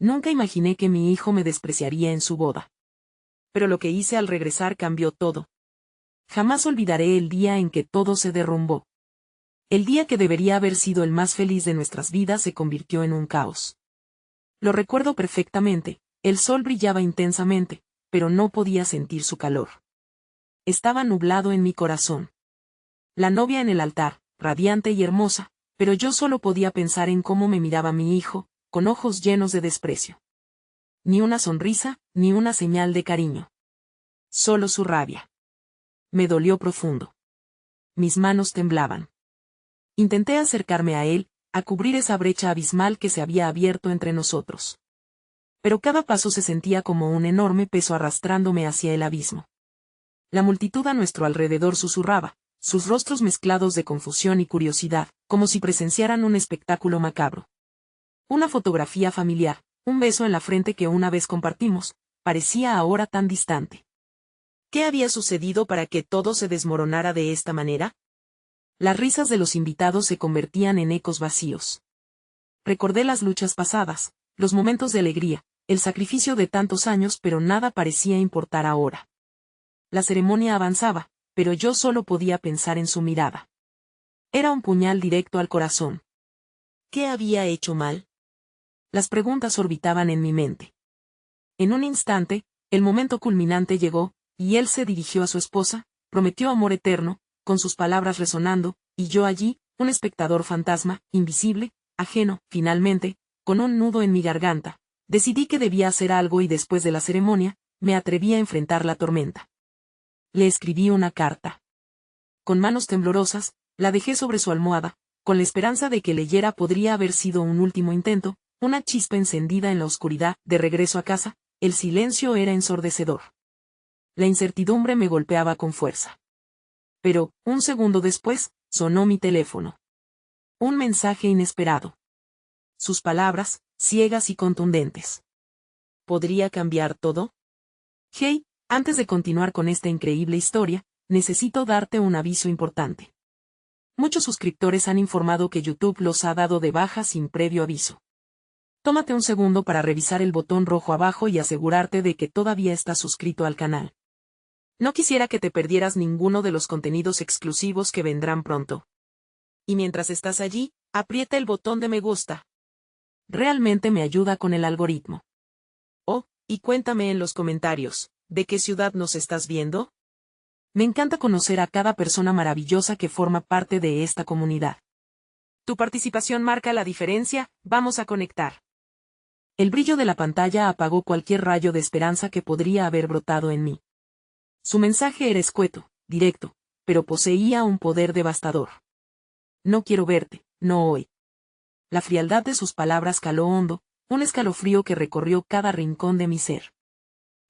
Nunca imaginé que mi hijo me despreciaría en su boda. Pero lo que hice al regresar cambió todo. Jamás olvidaré el día en que todo se derrumbó. El día que debería haber sido el más feliz de nuestras vidas se convirtió en un caos. Lo recuerdo perfectamente, el sol brillaba intensamente, pero no podía sentir su calor. Estaba nublado en mi corazón. La novia en el altar, radiante y hermosa, pero yo solo podía pensar en cómo me miraba mi hijo, con ojos llenos de desprecio. Ni una sonrisa, ni una señal de cariño. Solo su rabia. Me dolió profundo. Mis manos temblaban. Intenté acercarme a él, a cubrir esa brecha abismal que se había abierto entre nosotros. Pero cada paso se sentía como un enorme peso arrastrándome hacia el abismo. La multitud a nuestro alrededor susurraba, sus rostros mezclados de confusión y curiosidad, como si presenciaran un espectáculo macabro. Una fotografía familiar, un beso en la frente que una vez compartimos, parecía ahora tan distante. ¿Qué había sucedido para que todo se desmoronara de esta manera? Las risas de los invitados se convertían en ecos vacíos. Recordé las luchas pasadas, los momentos de alegría, el sacrificio de tantos años, pero nada parecía importar ahora. La ceremonia avanzaba, pero yo solo podía pensar en su mirada. Era un puñal directo al corazón. ¿Qué había hecho mal? Las preguntas orbitaban en mi mente. En un instante, el momento culminante llegó, y él se dirigió a su esposa, prometió amor eterno, con sus palabras resonando, y yo allí, un espectador fantasma, invisible, ajeno, finalmente, con un nudo en mi garganta, decidí que debía hacer algo y después de la ceremonia, me atreví a enfrentar la tormenta. Le escribí una carta. Con manos temblorosas, la dejé sobre su almohada, con la esperanza de que leyera podría haber sido un último intento, una chispa encendida en la oscuridad. De regreso a casa, el silencio era ensordecedor. La incertidumbre me golpeaba con fuerza. Pero, un segundo después, sonó mi teléfono. Un mensaje inesperado. Sus palabras, ciegas y contundentes. ¿Podría cambiar todo? Hey, antes de continuar con esta increíble historia, necesito darte un aviso importante. Muchos suscriptores han informado que YouTube los ha dado de baja sin previo aviso. Tómate un segundo para revisar el botón rojo abajo y asegurarte de que todavía estás suscrito al canal. No quisiera que te perdieras ninguno de los contenidos exclusivos que vendrán pronto. Y mientras estás allí, aprieta el botón de me gusta. Realmente me ayuda con el algoritmo. Oh, y cuéntame en los comentarios, ¿de qué ciudad nos estás viendo? Me encanta conocer a cada persona maravillosa que forma parte de esta comunidad. Tu participación marca la diferencia, vamos a conectar. El brillo de la pantalla apagó cualquier rayo de esperanza que podría haber brotado en mí. Su mensaje era escueto, directo, pero poseía un poder devastador. No quiero verte, no hoy. La frialdad de sus palabras caló hondo, un escalofrío que recorrió cada rincón de mi ser.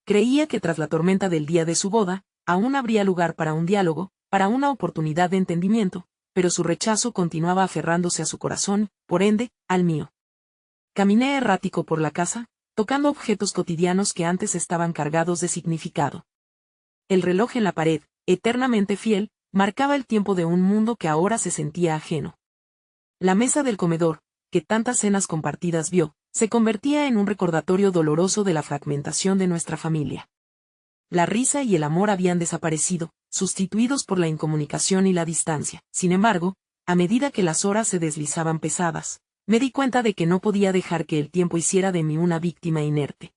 Creía que tras la tormenta del día de su boda, aún habría lugar para un diálogo, para una oportunidad de entendimiento, pero su rechazo continuaba aferrándose a su corazón, por ende, al mío. Caminé errático por la casa, tocando objetos cotidianos que antes estaban cargados de significado. El reloj en la pared, eternamente fiel, marcaba el tiempo de un mundo que ahora se sentía ajeno. La mesa del comedor, que tantas cenas compartidas vio, se convertía en un recordatorio doloroso de la fragmentación de nuestra familia. La risa y el amor habían desaparecido, sustituidos por la incomunicación y la distancia. Sin embargo, a medida que las horas se deslizaban pesadas, me di cuenta de que no podía dejar que el tiempo hiciera de mí una víctima inerte.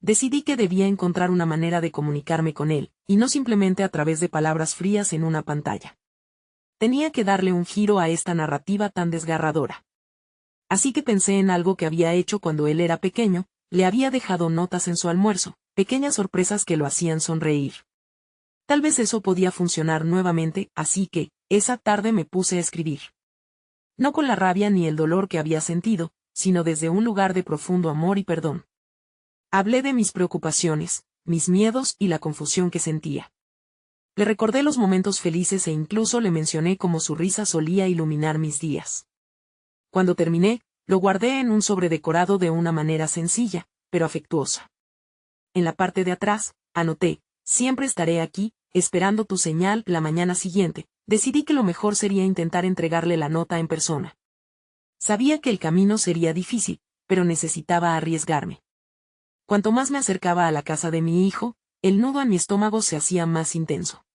Decidí que debía encontrar una manera de comunicarme con él, y no simplemente a través de palabras frías en una pantalla. Tenía que darle un giro a esta narrativa tan desgarradora. Así que pensé en algo que había hecho cuando él era pequeño, le había dejado notas en su almuerzo, pequeñas sorpresas que lo hacían sonreír. Tal vez eso podía funcionar nuevamente, así que, esa tarde me puse a escribir. No con la rabia ni el dolor que había sentido, sino desde un lugar de profundo amor y perdón. Hablé de mis preocupaciones, mis miedos y la confusión que sentía. Le recordé los momentos felices e incluso le mencioné cómo su risa solía iluminar mis días. Cuando terminé, lo guardé en un sobre decorado de una manera sencilla, pero afectuosa. En la parte de atrás, anoté, siempre estaré aquí, esperando tu señal. La mañana siguiente, decidí que lo mejor sería intentar entregarle la nota en persona. Sabía que el camino sería difícil, pero necesitaba arriesgarme. Cuanto más me acercaba a la casa de mi hijo, el nudo en mi estómago se hacía más intenso.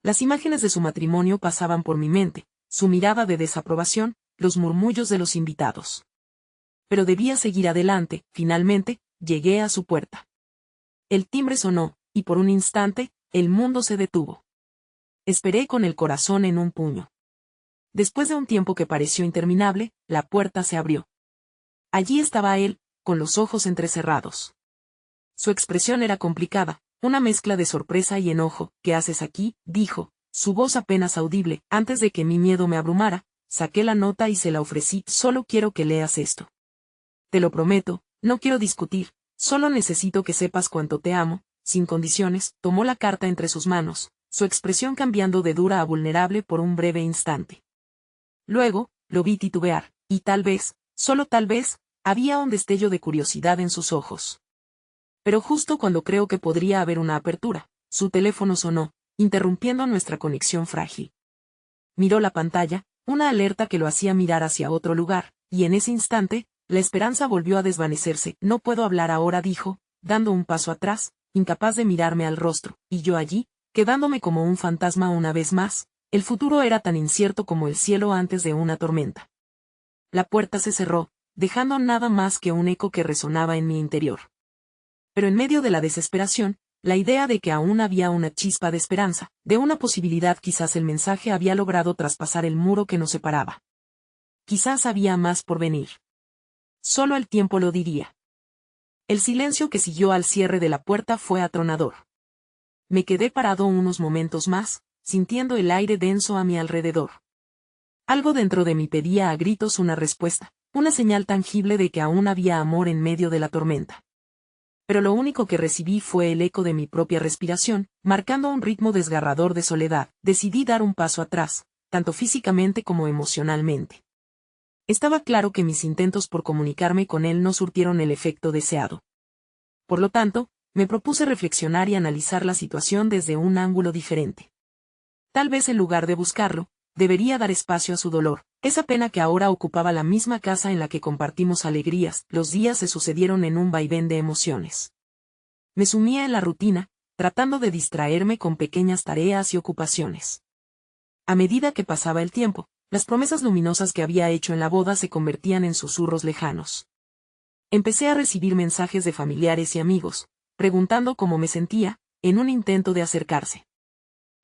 Las imágenes de su matrimonio pasaban por mi mente, su mirada de desaprobación, los murmullos de los invitados. Pero debía seguir adelante. Finalmente, llegué a su puerta. El timbre sonó, y por un instante, el mundo se detuvo. Esperé con el corazón en un puño. Después de un tiempo que pareció interminable, la puerta se abrió. Allí estaba él, con los ojos entrecerrados. Su expresión era complicada, una mezcla de sorpresa y enojo. «¿Qué haces aquí?», dijo, su voz apenas audible. Antes de que mi miedo me abrumara, saqué la nota y se la ofrecí. «Solo quiero que leas esto. Te lo prometo, no quiero discutir, solo necesito que sepas cuánto te amo, sin condiciones». Tomó la carta entre sus manos, su expresión cambiando de dura a vulnerable por un breve instante. Luego, lo vi titubear, y tal vez, solo tal vez, había un destello de curiosidad en sus ojos. Pero justo cuando creo que podría haber una apertura, su teléfono sonó, interrumpiendo nuestra conexión frágil. Miró la pantalla, una alerta que lo hacía mirar hacia otro lugar, y en ese instante, la esperanza volvió a desvanecerse. «No puedo hablar ahora», dijo, dando un paso atrás, incapaz de mirarme al rostro, y yo allí, quedándome como un fantasma una vez más. El futuro era tan incierto como el cielo antes de una tormenta. La puerta se cerró, dejando nada más que un eco que resonaba en mi interior. Pero en medio de la desesperación, la idea de que aún había una chispa de esperanza, de una posibilidad, quizás el mensaje había logrado traspasar el muro que nos separaba. Quizás había más por venir. Solo el tiempo lo diría. El silencio que siguió al cierre de la puerta fue atronador. Me quedé parado unos momentos más, sintiendo el aire denso a mi alrededor. Algo dentro de mí pedía a gritos una respuesta, una señal tangible de que aún había amor en medio de la tormenta. Pero lo único que recibí fue el eco de mi propia respiración, marcando un ritmo desgarrador de soledad. Decidí dar un paso atrás, tanto físicamente como emocionalmente. Estaba claro que mis intentos por comunicarme con él no surtieron el efecto deseado. Por lo tanto, me propuse reflexionar y analizar la situación desde un ángulo diferente. Tal vez en lugar de buscarlo, debería dar espacio a su dolor, esa pena que ahora ocupaba la misma casa en la que compartimos alegrías. Los días se sucedieron en un vaivén de emociones. Me sumía en la rutina, tratando de distraerme con pequeñas tareas y ocupaciones. A medida que pasaba el tiempo, las promesas luminosas que había hecho en la boda se convertían en susurros lejanos. Empecé a recibir mensajes de familiares y amigos, preguntando cómo me sentía, en un intento de acercarse.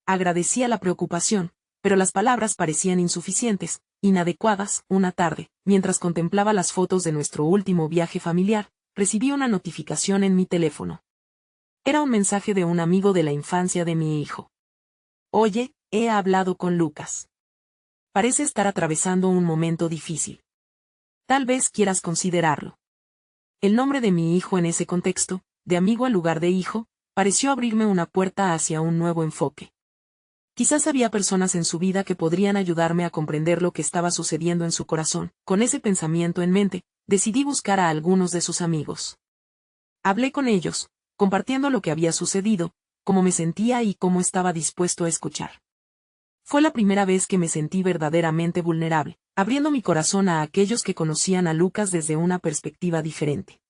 Agradecía la preocupación, pero las palabras parecían insuficientes, inadecuadas. Una tarde, mientras contemplaba las fotos de nuestro último viaje familiar, recibí una notificación en mi teléfono. Era un mensaje de un amigo de la infancia de mi hijo. «Oye, he hablado con Lucas. Parece estar atravesando un momento difícil. Tal vez quieras considerarlo». El nombre de mi hijo en ese contexto, de amigo en lugar de hijo, pareció abrirme una puerta hacia un nuevo enfoque. Quizás había personas en su vida que podrían ayudarme a comprender lo que estaba sucediendo en su corazón. Con ese pensamiento en mente, decidí buscar a algunos de sus amigos. Hablé con ellos, compartiendo lo que había sucedido, cómo me sentía y cómo estaba dispuesto a escuchar. Fue la primera vez que me sentí verdaderamente vulnerable, abriendo mi corazón a aquellos que conocían a Lucas desde una perspectiva diferente.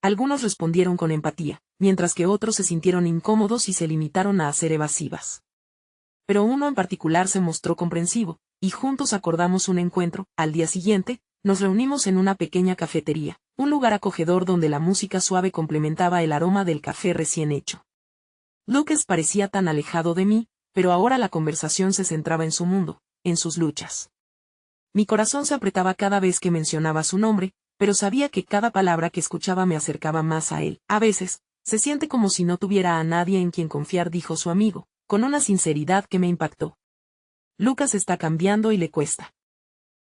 Algunos respondieron con empatía, mientras que otros se sintieron incómodos y se limitaron a ser evasivas. Pero uno en particular se mostró comprensivo, y juntos acordamos un encuentro. Al día siguiente, nos reunimos en una pequeña cafetería, un lugar acogedor donde la música suave complementaba el aroma del café recién hecho. Lucas parecía tan alejado de mí, pero ahora la conversación se centraba en su mundo, en sus luchas. Mi corazón se apretaba cada vez que mencionaba su nombre, pero sabía que cada palabra que escuchaba me acercaba más a él. «A veces, se siente como si no tuviera a nadie en quien confiar», dijo su amigo, con una sinceridad que me impactó. «Lucas está cambiando y le cuesta».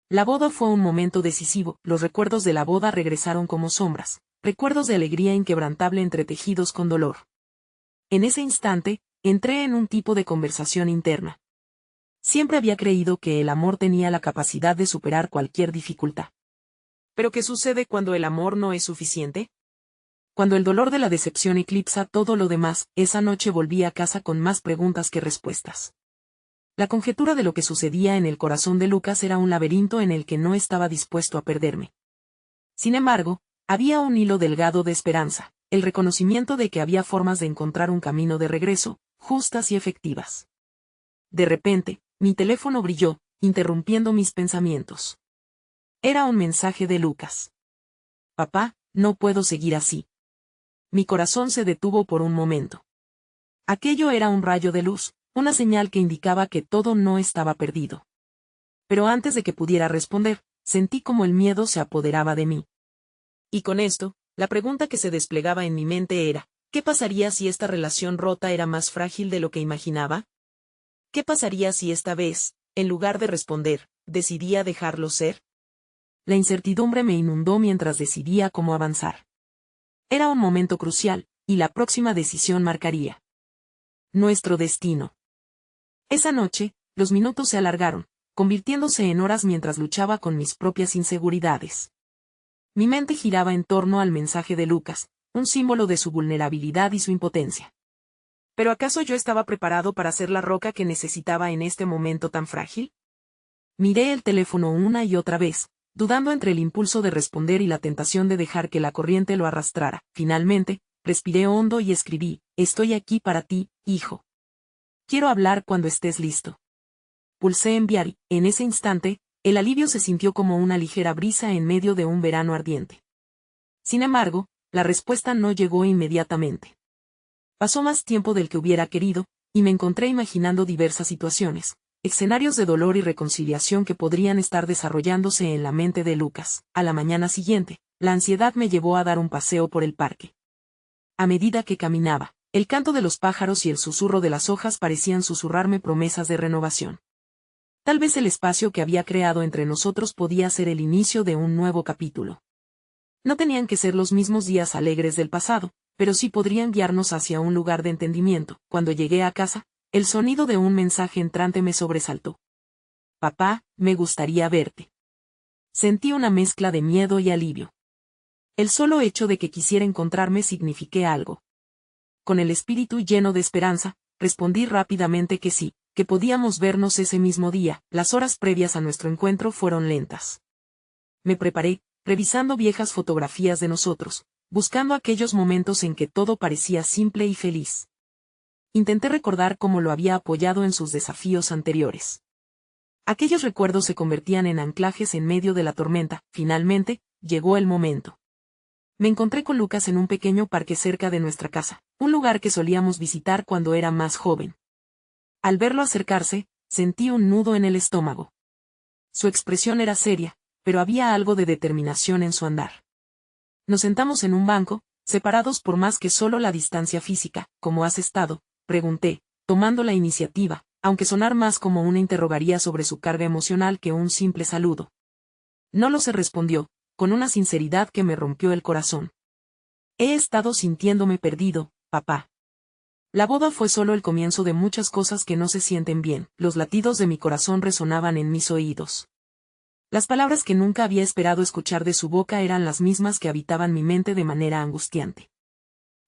La boda fue un momento decisivo. Los recuerdos de la boda regresaron como sombras, recuerdos de alegría inquebrantable entretejidos con dolor. En ese instante, entré en un tipo de conversación interna. Siempre había creído que el amor tenía la capacidad de superar cualquier dificultad. ¿Pero qué sucede cuando el amor no es suficiente? Cuando el dolor de la decepción eclipsa todo lo demás. Esa noche volví a casa con más preguntas que respuestas. La conjetura de lo que sucedía en el corazón de Lucas era un laberinto en el que no estaba dispuesto a perderme. Sin embargo, había un hilo delgado de esperanza, el reconocimiento de que había formas de encontrar un camino de regreso, justas y efectivas. De repente, mi teléfono brilló, interrumpiendo mis pensamientos. Era un mensaje de Lucas. Papá, no puedo seguir así. Mi corazón se detuvo por un momento. Aquello era un rayo de luz, una señal que indicaba que todo no estaba perdido. Pero antes de que pudiera responder, sentí como el miedo se apoderaba de mí. Y con esto, la pregunta que se desplegaba en mi mente era, ¿qué pasaría si esta relación rota era más frágil de lo que imaginaba? ¿Qué pasaría si esta vez, en lugar de responder, decidía dejarlo ser? La incertidumbre me inundó mientras decidía cómo avanzar. Era un momento crucial, y la próxima decisión marcaría nuestro destino. Esa noche, los minutos se alargaron, convirtiéndose en horas mientras luchaba con mis propias inseguridades. Mi mente giraba en torno al mensaje de Lucas, un símbolo de su vulnerabilidad y su impotencia. ¿Pero acaso yo estaba preparado para ser la roca que necesitaba en este momento tan frágil? Miré el teléfono una y otra vez, dudando entre el impulso de responder y la tentación de dejar que la corriente lo arrastrara. Finalmente, respiré hondo y escribí, estoy aquí para ti, hijo. Quiero hablar cuando estés listo. Pulsé enviar y, en ese instante, el alivio se sintió como una ligera brisa en medio de un verano ardiente. Sin embargo, la respuesta no llegó inmediatamente. Pasó más tiempo del que hubiera querido, y me encontré imaginando diversas situaciones, escenarios de dolor y reconciliación que podrían estar desarrollándose en la mente de Lucas. A la mañana siguiente, la ansiedad me llevó a dar un paseo por el parque. A medida que caminaba, el canto de los pájaros y el susurro de las hojas parecían susurrarme promesas de renovación. Tal vez el espacio que había creado entre nosotros podía ser el inicio de un nuevo capítulo. No tenían que ser los mismos días alegres del pasado, pero sí podrían guiarnos hacia un lugar de entendimiento. Cuando llegué a casa, el sonido de un mensaje entrante me sobresaltó. Papá, me gustaría verte. Sentí una mezcla de miedo y alivio. El solo hecho de que quisiera encontrarme signifique algo. Con el espíritu lleno de esperanza, respondí rápidamente que sí, que podíamos vernos ese mismo día. Las horas previas a nuestro encuentro fueron lentas. Me preparé, revisando viejas fotografías de nosotros, buscando aquellos momentos en que todo parecía simple y feliz. Intenté recordar cómo lo había apoyado en sus desafíos anteriores. Aquellos recuerdos se convertían en anclajes en medio de la tormenta. Finalmente, llegó el momento. Me encontré con Lucas en un pequeño parque cerca de nuestra casa, un lugar que solíamos visitar cuando era más joven. Al verlo acercarse, sentí un nudo en el estómago. Su expresión era seria, pero había algo de determinación en su andar. Nos sentamos en un banco, separados por más que solo la distancia física. ¿Cómo has estado?, pregunté, tomando la iniciativa, aunque sonar más como una interrogaría sobre su carga emocional que un simple saludo. No lo sé, respondió, con una sinceridad que me rompió el corazón. He estado sintiéndome perdido, papá. La boda fue solo el comienzo de muchas cosas que no se sienten bien. Los latidos de mi corazón resonaban en mis oídos. Las palabras que nunca había esperado escuchar de su boca eran las mismas que habitaban mi mente de manera angustiante.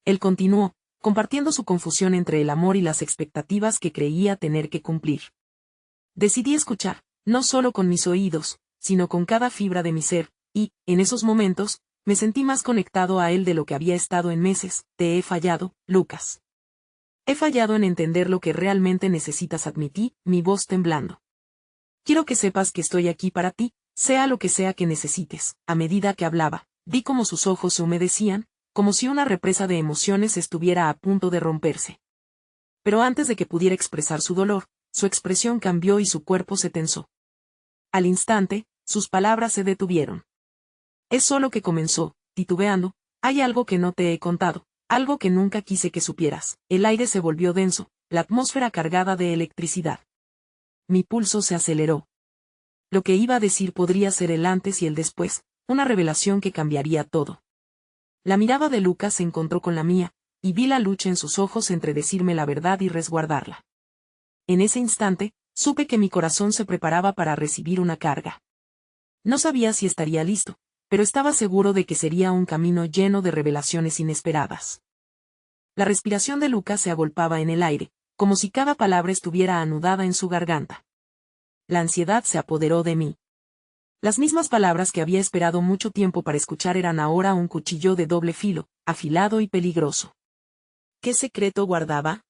Él continuó, compartiendo su confusión entre el amor y las expectativas que creía tener que cumplir. Decidí escuchar, no solo con mis oídos, sino con cada fibra de mi ser, y, en esos momentos, me sentí más conectado a él de lo que había estado en meses. Te he fallado, Lucas. He fallado en entender lo que realmente necesitas, admití, mi voz temblando. Quiero que sepas que estoy aquí para ti, sea lo que sea que necesites. A medida que hablaba, vi cómo sus ojos se humedecían, como si una represa de emociones estuviera a punto de romperse. Pero antes de que pudiera expresar su dolor, su expresión cambió y su cuerpo se tensó. Al instante, sus palabras se detuvieron. Es solo que comenzó, titubeando, hay algo que no te he contado, algo que nunca quise que supieras. El aire se volvió denso, la atmósfera cargada de electricidad. Mi pulso se aceleró. Lo que iba a decir podría ser el antes y el después, una revelación que cambiaría todo. La mirada de Lucas se encontró con la mía, y vi la lucha en sus ojos entre decirme la verdad y resguardarla. En ese instante, supe que mi corazón se preparaba para recibir una carga. No sabía si estaría listo, pero estaba seguro de que sería un camino lleno de revelaciones inesperadas. La respiración de Lucas se agolpaba en el aire, como si cada palabra estuviera anudada en su garganta. La ansiedad se apoderó de mí. Las mismas palabras que había esperado mucho tiempo para escuchar eran ahora un cuchillo de doble filo, afilado y peligroso. ¿Qué secreto guardaba?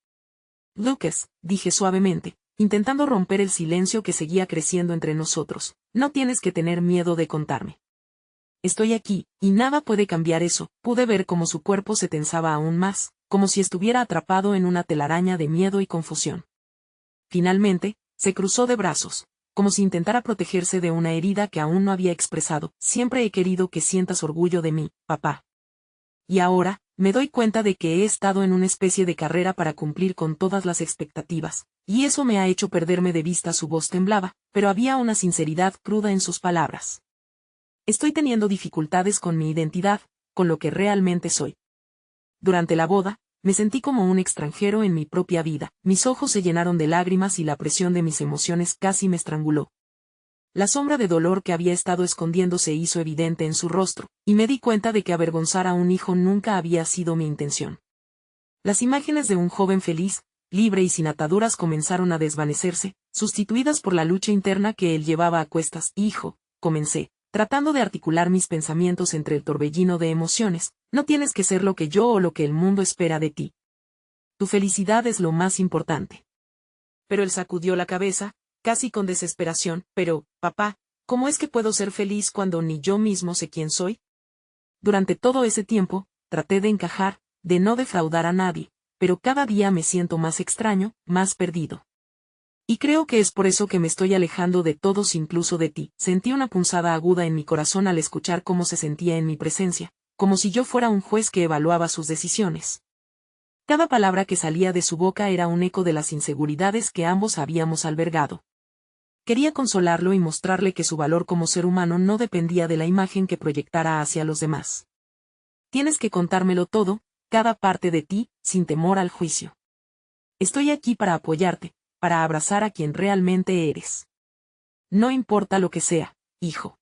Lucas, dije suavemente, intentando romper el silencio que seguía creciendo entre nosotros, no tienes que tener miedo de contarme. Estoy aquí, y nada puede cambiar eso. Pude ver cómo su cuerpo se tensaba aún más, como si estuviera atrapado en una telaraña de miedo y confusión. Finalmente, se cruzó de brazos, como si intentara protegerse de una herida que aún no había expresado. Siempre he querido que sientas orgullo de mí, papá. Y ahora, me doy cuenta de que he estado en una especie de carrera para cumplir con todas las expectativas, y eso me ha hecho perderme de vista. Su voz temblaba, pero había una sinceridad cruda en sus palabras. Estoy teniendo dificultades con mi identidad, con lo que realmente soy. Durante la boda, me sentí como un extranjero en mi propia vida, mis ojos se llenaron de lágrimas y la presión de mis emociones casi me estranguló. La sombra de dolor que había estado escondiendo se hizo evidente en su rostro, y me di cuenta de que avergonzar a un hijo nunca había sido mi intención. Las imágenes de un joven feliz, libre y sin ataduras comenzaron a desvanecerse, sustituidas por la lucha interna que él llevaba a cuestas. Hijo, comencé, tratando de articular mis pensamientos entre el torbellino de emociones, no tienes que ser lo que yo o lo que el mundo espera de ti. Tu felicidad es lo más importante. Pero él sacudió la cabeza, casi con desesperación. Pero, papá, ¿cómo es que puedo ser feliz cuando ni yo mismo sé quién soy? Durante todo ese tiempo, traté de encajar, de no defraudar a nadie, pero cada día me siento más extraño, más perdido. Y creo que es por eso que me estoy alejando de todos, incluso de ti. Sentí una punzada aguda en mi corazón al escuchar cómo se sentía en mi presencia, como si yo fuera un juez que evaluaba sus decisiones. Cada palabra que salía de su boca era un eco de las inseguridades que ambos habíamos albergado. Quería consolarlo y mostrarle que su valor como ser humano no dependía de la imagen que proyectara hacia los demás. Tienes que contármelo todo, cada parte de ti, sin temor al juicio. Estoy aquí para apoyarte, para abrazar a quien realmente eres. No importa lo que sea, hijo.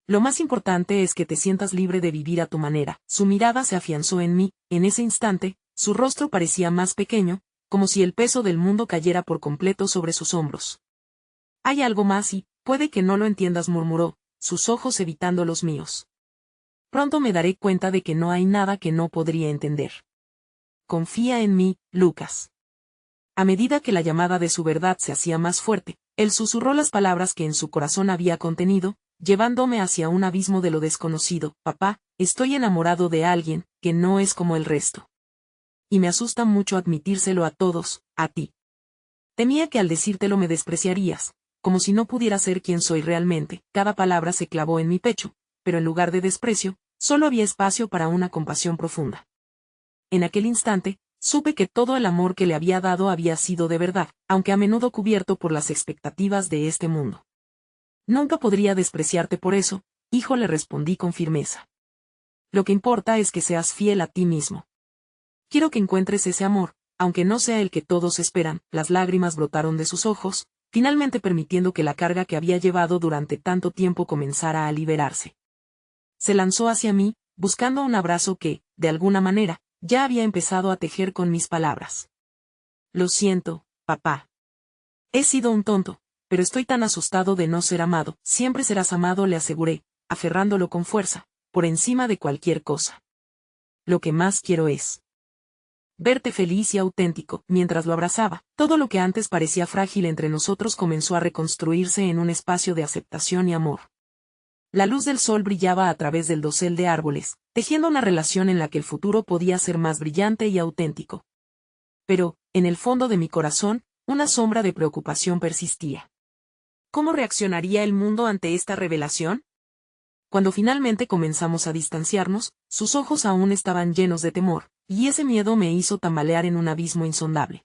Lo más importante es que te sientas libre de vivir a tu manera. Su mirada se afianzó en mí, en ese instante, su rostro parecía más pequeño, como si el peso del mundo cayera por completo sobre sus hombros. Hay algo más y, puede que no lo entiendas, murmuró, sus ojos evitando los míos. Pronto me daré cuenta de que no hay nada que no podría entender. Confía en mí, Lucas. A medida que la llamada de su verdad se hacía más fuerte, él susurró las palabras que en su corazón había contenido, llevándome hacia un abismo de lo desconocido. Papá, estoy enamorado de alguien, que no es como el resto. Y me asusta mucho admitírselo a todos, a ti. Temía que al decírtelo me despreciarías, como si no pudiera ser quien soy realmente. Cada palabra se clavó en mi pecho, pero en lugar de desprecio, solo había espacio para una compasión profunda. En aquel instante, supe que todo el amor que le había dado había sido de verdad, aunque a menudo cubierto por las expectativas de este mundo. Nunca podría despreciarte por eso, hijo, le respondí con firmeza. Lo que importa es que seas fiel a ti mismo. Quiero que encuentres ese amor, aunque no sea el que todos esperan. Las lágrimas brotaron de sus ojos, finalmente permitiendo que la carga que había llevado durante tanto tiempo comenzara a liberarse. Se lanzó hacia mí, buscando un abrazo que, de alguna manera, ya había empezado a tejer con mis palabras. Lo siento, papá. He sido un tonto, pero estoy tan asustado de no ser amado. Siempre serás amado, le aseguré, aferrándolo con fuerza, por encima de cualquier cosa. Lo que más quiero es verte feliz y auténtico. Mientras lo abrazaba, todo lo que antes parecía frágil entre nosotros comenzó a reconstruirse en un espacio de aceptación y amor. La luz del sol brillaba a través del dosel de árboles, tejiendo una relación en la que el futuro podía ser más brillante y auténtico. Pero, en el fondo de mi corazón, una sombra de preocupación persistía. ¿Cómo reaccionaría el mundo ante esta revelación? Cuando finalmente comenzamos a distanciarnos, sus ojos aún estaban llenos de temor, y ese miedo me hizo tambalear en un abismo insondable.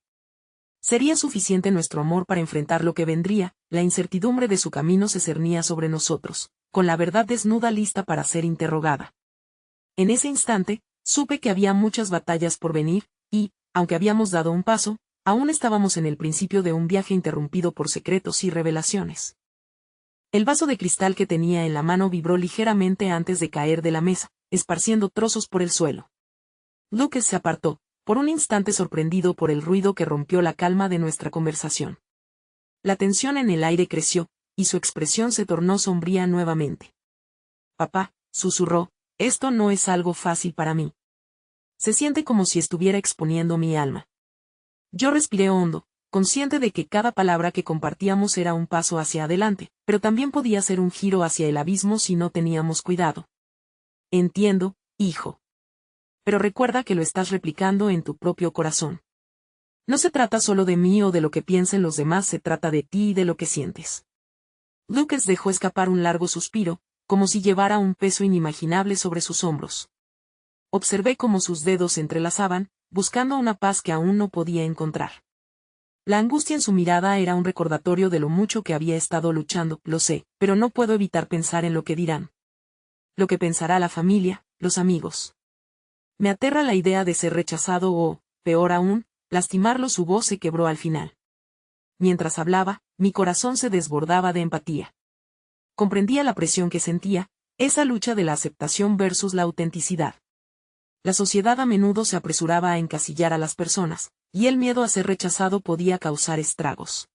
¿Sería suficiente nuestro amor para enfrentar lo que vendría? La incertidumbre de su camino se cernía sobre nosotros, con la verdad desnuda lista para ser interrogada. En ese instante, supe que había muchas batallas por venir, y, aunque habíamos dado un paso, aún estábamos en el principio de un viaje interrumpido por secretos y revelaciones. El vaso de cristal que tenía en la mano vibró ligeramente antes de caer de la mesa, esparciendo trozos por el suelo. Lucas se apartó, por un instante sorprendido por el ruido que rompió la calma de nuestra conversación. La tensión en el aire creció, y su expresión se tornó sombría nuevamente. Papá, susurró, esto no es algo fácil para mí. Se siente como si estuviera exponiendo mi alma. Yo respiré hondo, consciente de que cada palabra que compartíamos era un paso hacia adelante, pero también podía ser un giro hacia el abismo si no teníamos cuidado. Entiendo, hijo. Pero recuerda que lo estás replicando en tu propio corazón. No se trata solo de mí o de lo que piensen los demás, se trata de ti y de lo que sientes. Lucas dejó escapar un largo suspiro, como si llevara un peso inimaginable sobre sus hombros. Observé cómo sus dedos se entrelazaban, buscando una paz que aún no podía encontrar. La angustia en su mirada era un recordatorio de lo mucho que había estado luchando, lo sé, pero no puedo evitar pensar en lo que dirán. Lo que pensará la familia, los amigos. Me aterra la idea de ser rechazado o, peor aún, lastimarlo. Su voz se quebró al final. Mientras hablaba, mi corazón se desbordaba de empatía. Comprendía la presión que sentía, esa lucha de la aceptación versus la autenticidad. La sociedad a menudo se apresuraba a encasillar a las personas, y el miedo a ser rechazado podía causar estragos.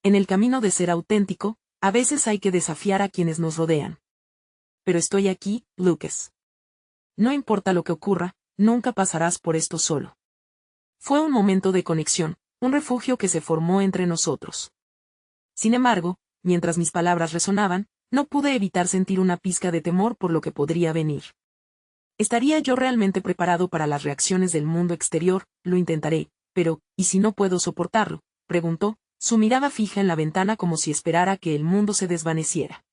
En el camino de ser auténtico, a veces hay que desafiar a quienes nos rodean. Pero estoy aquí, Lucas. No importa lo que ocurra, nunca pasarás por esto solo. Fue un momento de conexión, un refugio que se formó entre nosotros. Sin embargo, mientras mis palabras resonaban, no pude evitar sentir una pizca de temor por lo que podría venir. ¿Estaría yo realmente preparado para las reacciones del mundo exterior? Lo intentaré, pero, ¿y si no puedo soportarlo?, preguntó, su mirada fija en la ventana como si esperara que el mundo se desvaneciera.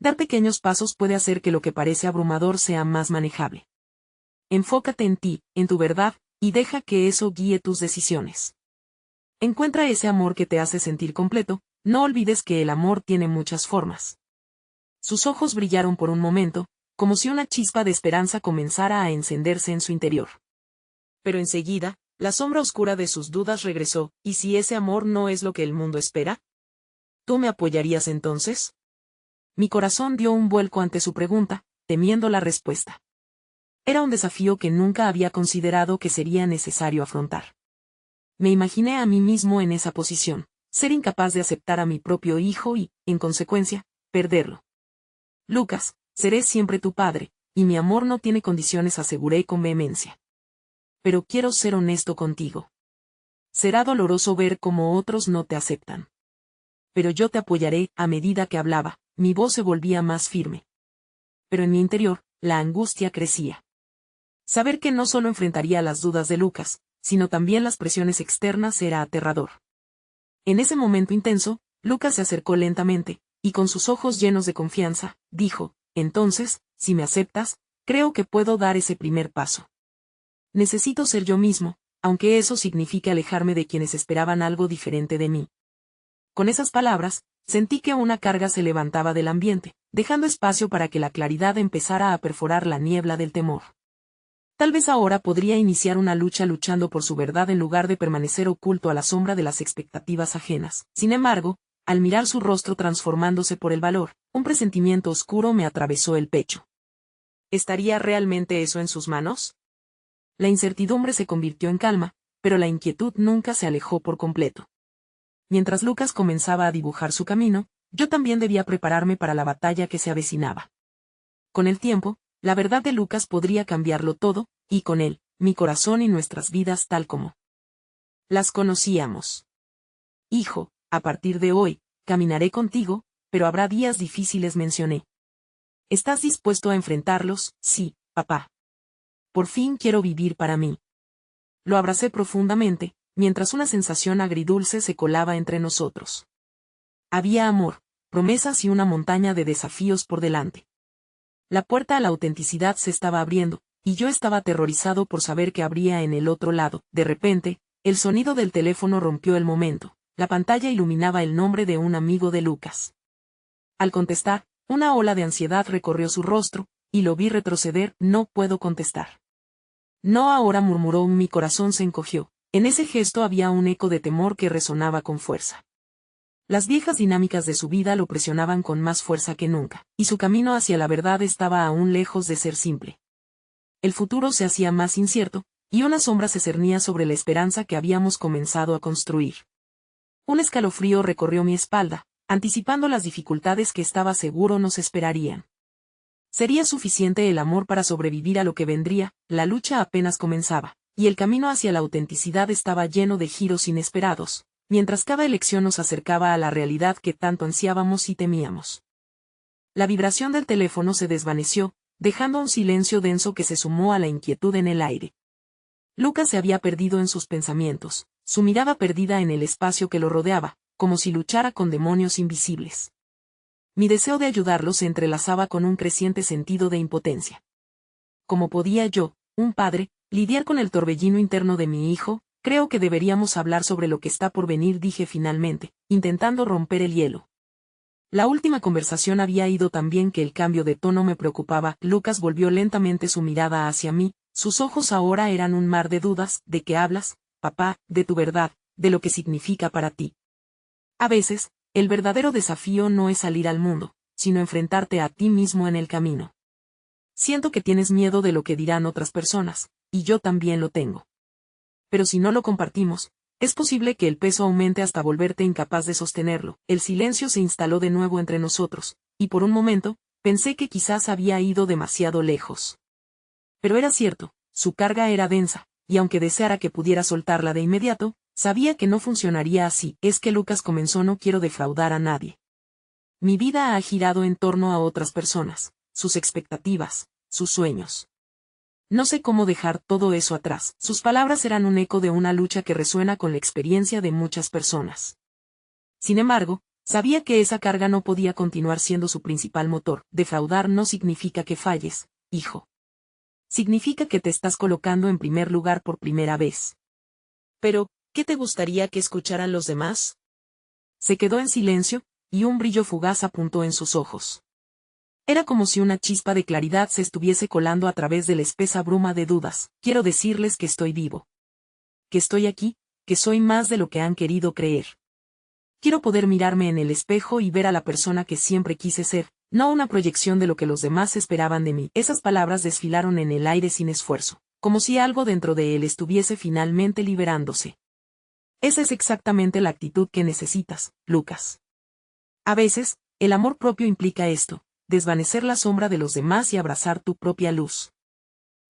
Dar pequeños pasos puede hacer que lo que parece abrumador sea más manejable. Enfócate en ti, en tu verdad, y deja que eso guíe tus decisiones. Encuentra ese amor que te hace sentir completo, no olvides que el amor tiene muchas formas. Sus ojos brillaron por un momento, como si una chispa de esperanza comenzara a encenderse en su interior. Pero enseguida, la sombra oscura de sus dudas regresó, ¿y si ese amor no es lo que el mundo espera? ¿Tú me apoyarías entonces? Mi corazón dio un vuelco ante su pregunta, temiendo la respuesta. Era un desafío que nunca había considerado que sería necesario afrontar. Me imaginé a mí mismo en esa posición, ser incapaz de aceptar a mi propio hijo y, en consecuencia, perderlo. Lucas, seré siempre tu padre, y mi amor no tiene condiciones, aseguré con vehemencia. Pero quiero ser honesto contigo. Será doloroso ver cómo otros no te aceptan. Pero yo te apoyaré. A medida que hablaba, mi voz se volvía más firme. Pero en mi interior, la angustia crecía. Saber que no solo enfrentaría las dudas de Lucas, sino también las presiones externas era aterrador. En ese momento intenso, Lucas se acercó lentamente, y con sus ojos llenos de confianza, dijo, entonces, si me aceptas, creo que puedo dar ese primer paso. Necesito ser yo mismo, aunque eso signifique alejarme de quienes esperaban algo diferente de mí. Con esas palabras, sentí que una carga se levantaba del ambiente, dejando espacio para que la claridad empezara a perforar la niebla del temor. Tal vez ahora podría iniciar una lucha luchando por su verdad en lugar de permanecer oculto a la sombra de las expectativas ajenas. Sin embargo, al mirar su rostro transformándose por el valor, un presentimiento oscuro me atravesó el pecho. ¿Estaría realmente eso en sus manos? La incertidumbre se convirtió en calma, pero la inquietud nunca se alejó por completo. Mientras Lucas comenzaba a dibujar su camino, yo también debía prepararme para la batalla que se avecinaba. Con el tiempo, la verdad de Lucas podría cambiarlo todo, y con él, mi corazón y nuestras vidas tal como las conocíamos. Hijo, a partir de hoy, caminaré contigo, pero habrá días difíciles, mencioné. ¿Estás dispuesto a enfrentarlos? Sí, papá. Por fin quiero vivir para mí. Lo abracé profundamente, mientras una sensación agridulce se colaba entre nosotros. Había amor, promesas y una montaña de desafíos por delante. La puerta a la autenticidad se estaba abriendo, y yo estaba aterrorizado por saber qué habría en el otro lado. De repente, el sonido del teléfono rompió el momento. La pantalla iluminaba el nombre de un amigo de Lucas. Al contestar, una ola de ansiedad recorrió su rostro, y lo vi retroceder. No puedo contestar. No ahora, murmuró. Mi corazón se encogió. En ese gesto había un eco de temor que resonaba con fuerza. Las viejas dinámicas de su vida lo presionaban con más fuerza que nunca, y su camino hacia la verdad estaba aún lejos de ser simple. El futuro se hacía más incierto, y una sombra se cernía sobre la esperanza que habíamos comenzado a construir. Un escalofrío recorrió mi espalda, anticipando las dificultades que estaba seguro nos esperarían. Sería suficiente el amor para sobrevivir a lo que vendría, la lucha apenas comenzaba, y el camino hacia la autenticidad estaba lleno de giros inesperados, mientras cada elección nos acercaba a la realidad que tanto ansiábamos y temíamos. La vibración del teléfono se desvaneció, dejando un silencio denso que se sumó a la inquietud en el aire. Lucas se había perdido en sus pensamientos, su mirada perdida en el espacio que lo rodeaba, como si luchara con demonios invisibles. Mi deseo de ayudarlo se entrelazaba con un creciente sentido de impotencia. ¿Cómo podía yo, un padre, lidiar con el torbellino interno de mi hijo? Creo que deberíamos hablar sobre lo que está por venir, dije finalmente, intentando romper el hielo. La última conversación había ido tan bien que el cambio de tono me preocupaba. Lucas volvió lentamente su mirada hacia mí, sus ojos ahora eran un mar de dudas. ¿De qué hablas, papá? De tu verdad, de lo que significa para ti. A veces, el verdadero desafío no es salir al mundo, sino enfrentarte a ti mismo en el camino. Siento que tienes miedo de lo que dirán otras personas, y yo también lo tengo. Pero si no lo compartimos, es posible que el peso aumente hasta volverte incapaz de sostenerlo. El silencio se instaló de nuevo entre nosotros, y por un momento, pensé que quizás había ido demasiado lejos. Pero era cierto, su carga era densa, y aunque deseara que pudiera soltarla de inmediato, sabía que no funcionaría así. Es que Lucas comenzó: no quiero defraudar a nadie. Mi vida ha girado en torno a otras personas, sus expectativas, sus sueños. No sé cómo dejar todo eso atrás. Sus palabras eran un eco de una lucha que resuena con la experiencia de muchas personas. Sin embargo, sabía que esa carga no podía continuar siendo su principal motor. Defraudar no significa que falles, hijo. Significa que te estás colocando en primer lugar por primera vez. Pero, ¿qué te gustaría que escucharan los demás? Se quedó en silencio, y un brillo fugaz apuntó en sus ojos. Era como si una chispa de claridad se estuviese colando a través de la espesa bruma de dudas. Quiero decirles que estoy vivo. Que estoy aquí, que soy más de lo que han querido creer. Quiero poder mirarme en el espejo y ver a la persona que siempre quise ser, no una proyección de lo que los demás esperaban de mí. Esas palabras desfilaron en el aire sin esfuerzo, como si algo dentro de él estuviese finalmente liberándose. Esa es exactamente la actitud que necesitas, Lucas. A veces, el amor propio implica esto: desvanecer la sombra de los demás y abrazar tu propia luz.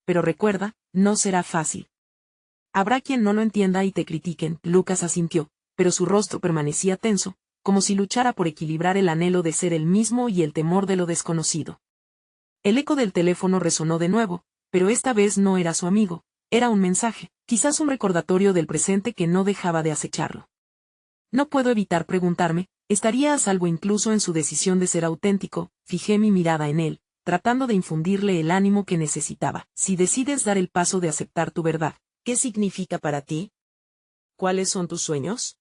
Pero recuerda, no será fácil. Habrá quien no lo entienda y te critiquen. Lucas asintió, pero su rostro permanecía tenso, como si luchara por equilibrar el anhelo de ser él mismo y el temor de lo desconocido. El eco del teléfono resonó de nuevo, pero esta vez no era su amigo, era un mensaje, quizás un recordatorio del presente que no dejaba de acecharlo. No puedo evitar preguntarme, ¿estaría a salvo incluso en su decisión de ser auténtico? Fijé mi mirada en él, tratando de infundirle el ánimo que necesitaba. Si decides dar el paso de aceptar tu verdad, ¿qué significa para ti? ¿Cuáles son tus sueños?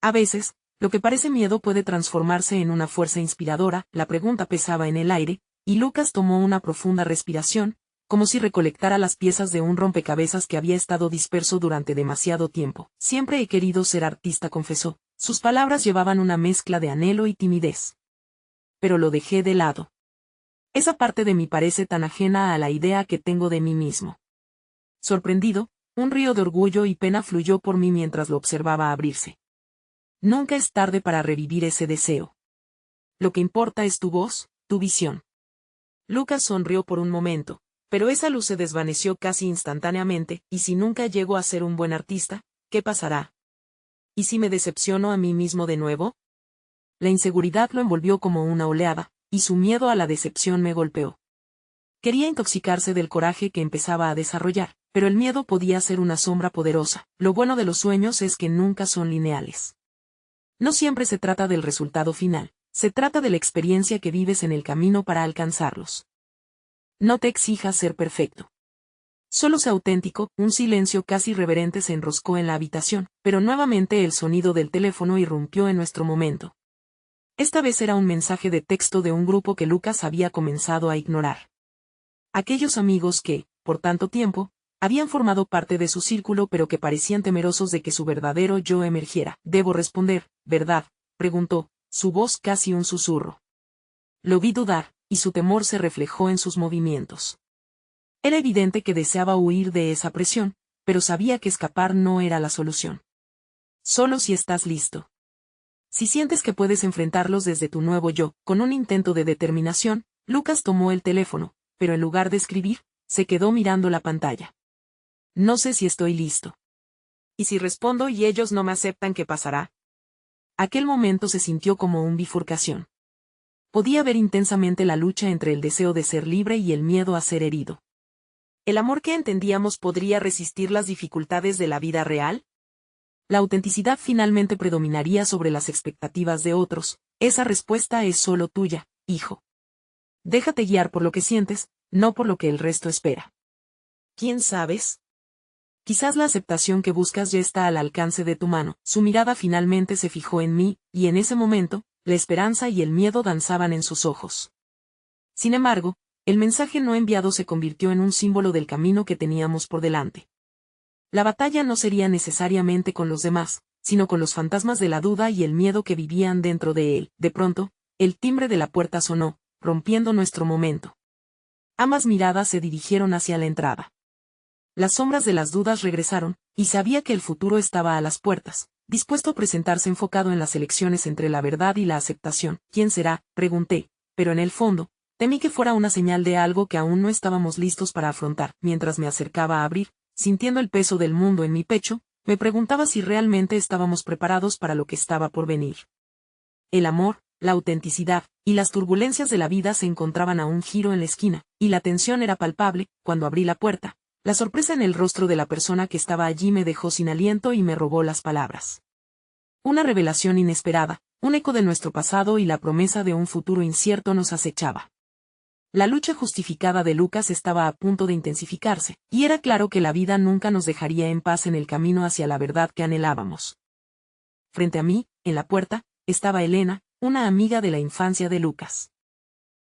A veces, lo que parece miedo puede transformarse en una fuerza inspiradora. La pregunta pesaba en el aire, y Lucas tomó una profunda respiración, como si recolectara las piezas de un rompecabezas que había estado disperso durante demasiado tiempo. Siempre he querido ser artista, confesó. Sus palabras llevaban una mezcla de anhelo y timidez. Pero lo dejé de lado. Esa parte de mí parece tan ajena a la idea que tengo de mí mismo. Sorprendido, un río de orgullo y pena fluyó por mí mientras lo observaba abrirse. Nunca es tarde para revivir ese deseo. Lo que importa es tu voz, tu visión. Lucas sonrió por un momento, pero esa luz se desvaneció casi instantáneamente. ¿Y si nunca llego a ser un buen artista, qué pasará? ¿Y si me decepciono a mí mismo de nuevo? La inseguridad lo envolvió como una oleada, y su miedo a la decepción me golpeó. Quería intoxicarse del coraje que empezaba a desarrollar, pero el miedo podía ser una sombra poderosa. Lo bueno de los sueños es que nunca son lineales. No siempre se trata del resultado final, se trata de la experiencia que vives en el camino para alcanzarlos. No te exijas ser perfecto. Solo sé auténtico. Un silencio casi reverente se enroscó en la habitación, pero nuevamente el sonido del teléfono irrumpió en nuestro momento. Esta vez era un mensaje de texto de un grupo que Lucas había comenzado a ignorar. Aquellos amigos que, por tanto tiempo, habían formado parte de su círculo pero que parecían temerosos de que su verdadero yo emergiera. ¿Debo responder, verdad?, preguntó, su voz casi un susurro. Lo vi dudar, y su temor se reflejó en sus movimientos. Era evidente que deseaba huir de esa presión, pero sabía que escapar no era la solución. Solo si estás listo. Si sientes que puedes enfrentarlos desde tu nuevo yo, con un intento de determinación, Lucas tomó el teléfono, pero en lugar de escribir, se quedó mirando la pantalla. No sé si estoy listo. ¿Y si respondo y ellos no me aceptan, qué pasará? Aquel momento se sintió como una bifurcación. Podía ver intensamente la lucha entre el deseo de ser libre y el miedo a ser herido. ¿El amor que entendíamos podría resistir las dificultades de la vida real? La autenticidad finalmente predominaría sobre las expectativas de otros. Esa respuesta es solo tuya, hijo. Déjate guiar por lo que sientes, no por lo que el resto espera. ¿Quién sabes? Quizás la aceptación que buscas ya está al alcance de tu mano. Su mirada finalmente se fijó en mí, y en ese momento, la esperanza y el miedo danzaban en sus ojos. Sin embargo, el mensaje no enviado se convirtió en un símbolo del camino que teníamos por delante. La batalla no sería necesariamente con los demás, sino con los fantasmas de la duda y el miedo que vivían dentro de él. De pronto, el timbre de la puerta sonó, rompiendo nuestro momento. Ambas miradas se dirigieron hacia la entrada. Las sombras de las dudas regresaron, y sabía que el futuro estaba a las puertas, dispuesto a presentarse enfocado en las elecciones entre la verdad y la aceptación. ¿Quién será?, pregunté, pero en el fondo, temí que fuera una señal de algo que aún no estábamos listos para afrontar. Mientras me acercaba a abrir, sintiendo el peso del mundo en mi pecho, me preguntaba si realmente estábamos preparados para lo que estaba por venir. El amor, la autenticidad, y las turbulencias de la vida se encontraban a un giro en la esquina, y la tensión era palpable. Cuando abrí la puerta, la sorpresa en el rostro de la persona que estaba allí me dejó sin aliento y me robó las palabras. Una revelación inesperada, un eco de nuestro pasado y la promesa de un futuro incierto nos acechaba. La lucha justificada de Lucas estaba a punto de intensificarse, y era claro que la vida nunca nos dejaría en paz en el camino hacia la verdad que anhelábamos. Frente a mí, en la puerta, estaba Elena, una amiga de la infancia de Lucas.